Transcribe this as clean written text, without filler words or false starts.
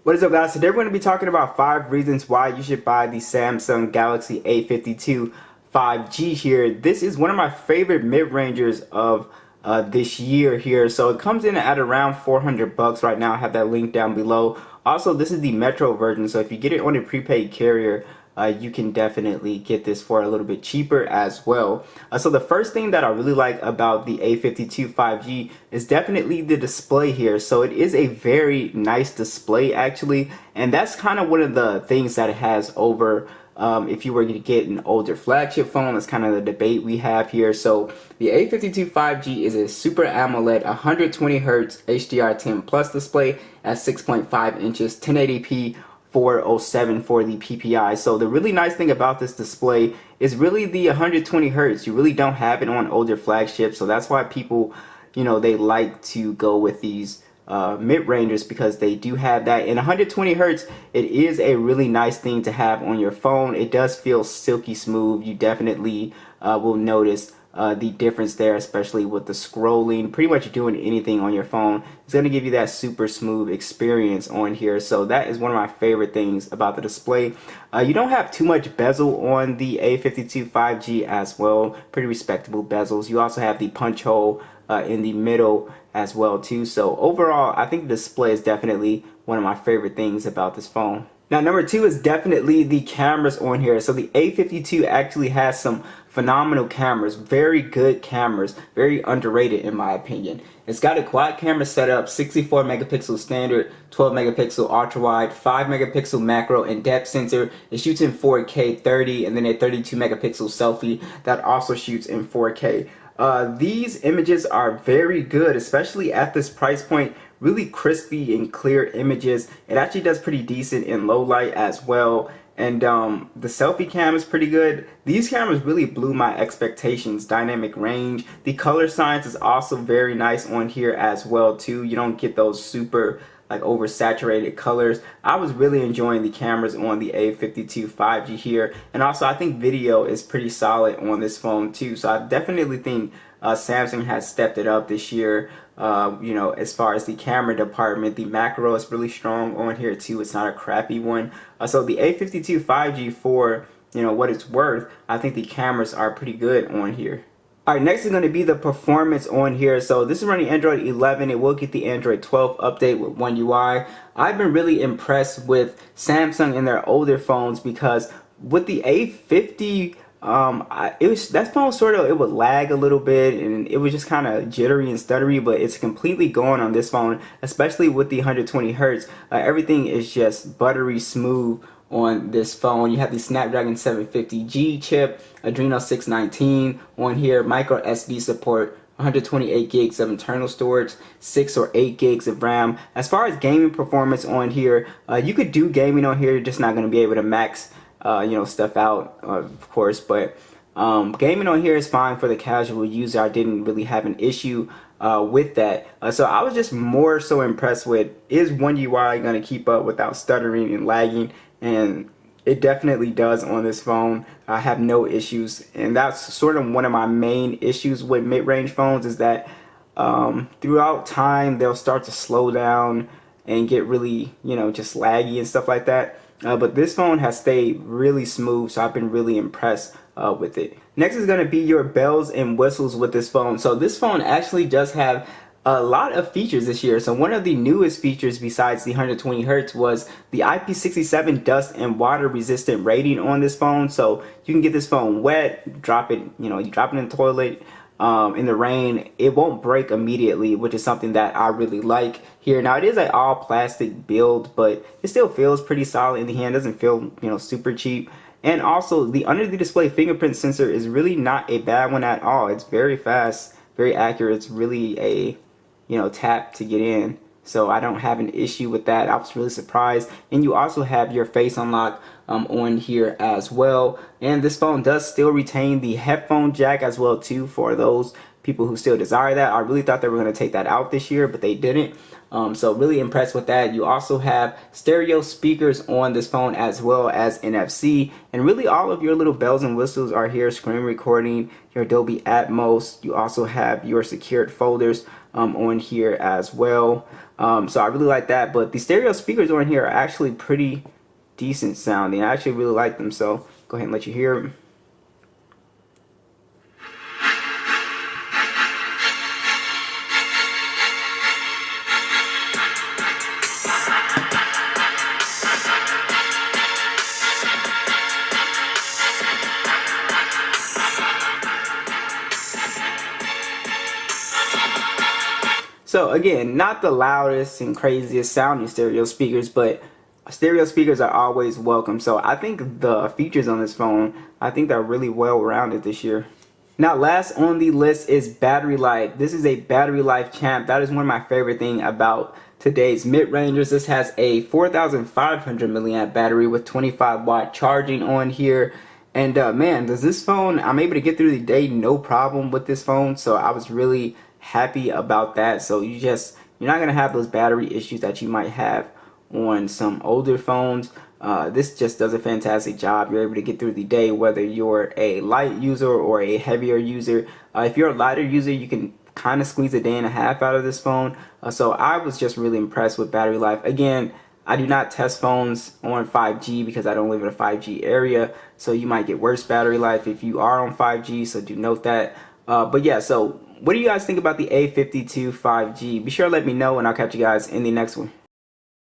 What is up, guys? Today we're going to be talking about 5 reasons why you should buy the Samsung Galaxy A52 5G here. This is one of my favorite mid-rangers of this year here. So it comes in at around 400 bucks right now. I have that link down below. Also, this is the Metro version, so if you get it on a prepaid carrier, you can definitely get this for a little bit cheaper as well. So the first thing that I really like about the A52 5G is definitely the display here. So it is a very nice display actually, and that's kind of one of the things that it has over if you were to get an older flagship phone. That's kind of the debate we have here. So the A52 5G is a Super AMOLED 120 Hz HDR10 Plus display at 6.5 inches, 1080p 407 for the PPI. So the really nice thing about this display is really the 120 Hz. You really don't have it on older flagships, so that's why people, they like to go with these mid-rangers, because they do have that. And 120 Hz, it is a really nice thing to have on your phone. It does feel silky smooth. You definitely will notice the difference there, especially with the scrolling. Pretty much doing anything on your phone, it's going to give you that super smooth experience on here. So that is one of my favorite things about the display. You don't have too much bezel on the A52 5G as well. Pretty respectable bezels. You also have the punch hole in the middle as well too. So overall, I think the display is definitely one of my favorite things about this phone. Now, number 2 is definitely the cameras on here. So the A52 actually has some phenomenal cameras, very good cameras, very underrated in my opinion. It's got a quad camera setup, 64 megapixel standard, 12 megapixel ultra wide, 5 megapixel macro and depth sensor. It shoots in 4K 30, and then a 32 megapixel selfie that also shoots in 4K. These images are very good, especially at this price point. Really crispy and clear images. It actually does pretty decent in low light as well. And the selfie cam is pretty good. These cameras really blew my expectations. Dynamic range. The color science is also very nice on here as well too. You don't get those super oversaturated colors. I was really enjoying the cameras on the A52 5G here. And also I think video is pretty solid on this phone too. So I definitely think Samsung has stepped it up this year. As far as the camera department, the macro is really strong on here too. It's not a crappy one. So the A52 5G, for what it's worth, I think the cameras are pretty good on here. Alright, next is going to be the performance on here. So this is running Android 11. It will get the Android 12 update with One UI. I've been really impressed with Samsung in their older phones, because with the A50, that phone it would lag a little bit, and it was just kind of jittery and stuttery, but it's completely gone on this phone, especially with the 120 Hz. Everything is just buttery smooth on this phone. You have the Snapdragon 750G chip, Adreno 619 on here, micro SD support, 128 gigs of internal storage, 6 or 8 gigs of RAM. As far as gaming performance on here, you could do gaming on here, you're just not going to be able to max stuff out, of course, but gaming on here is fine for the casual user. I didn't really have an issue with that. So I was just more so impressed with, is One UI going to keep up without stuttering and lagging? And it definitely does on this phone. I have no issues, and that's sort of one of my main issues with mid-range phones, is that throughout time they'll start to slow down and get really just laggy and stuff like that. But this phone has stayed really smooth, so I've been really impressed with it. Next is going to be your bells and whistles with this phone. So this phone actually does have a lot of features this year. So one of the newest features besides the 120 Hz was the IP67 dust and water resistant rating on this phone. So you can get this phone wet, drop it, you drop it in the toilet, in the rain, it won't break immediately, which is something that I really like here. Now it is an all plastic build, but it still feels pretty solid in the hand. It doesn't feel super cheap. And also the under the display fingerprint sensor is really not a bad one at all. It's very fast, very accurate. It's really a tap to get in. So I don't have an issue with that. I was really surprised. And you also have your face unlock on here as well. And this phone does still retain the headphone jack as well too, for those people who still desire that. I really thought they were going to take that out this year, but they didn't. So really impressed with that. You also have stereo speakers on this phone as well as NFC, and really all of your little bells and whistles are here. Screen recording, your Dolby Atmos. You also have your secured folders on here as well. So I really like that, but the stereo speakers on here are actually pretty decent sounding. I actually really like them, so go ahead and let you hear them. So again, not the loudest and craziest sounding stereo speakers, but stereo speakers are always welcome. So I think the features on this phone, I think they're really well rounded this year. Now last on the list is battery life. This is a battery life champ. That is one of my favorite things about today's mid-rangers. This has a 4,500 milliamp battery with 25-watt charging on here. And man, does this phone, I'm able to get through the day no problem with this phone. So I was really happy about that. So you're not gonna have those battery issues that you might have on some older phones. This just does a fantastic job. You're able to get through the day whether you're a light user or a heavier user. If you're a lighter user, you can kind of squeeze a day and a half out of this phone. So I was just really impressed with battery life. Again, I do not test phones on 5G because I don't live in a 5G area, so you might get worse battery life if you are on 5G, so do note that. But yeah, so what do you guys think about the A52 5G? Be sure to let me know, and I'll catch you guys in the next one.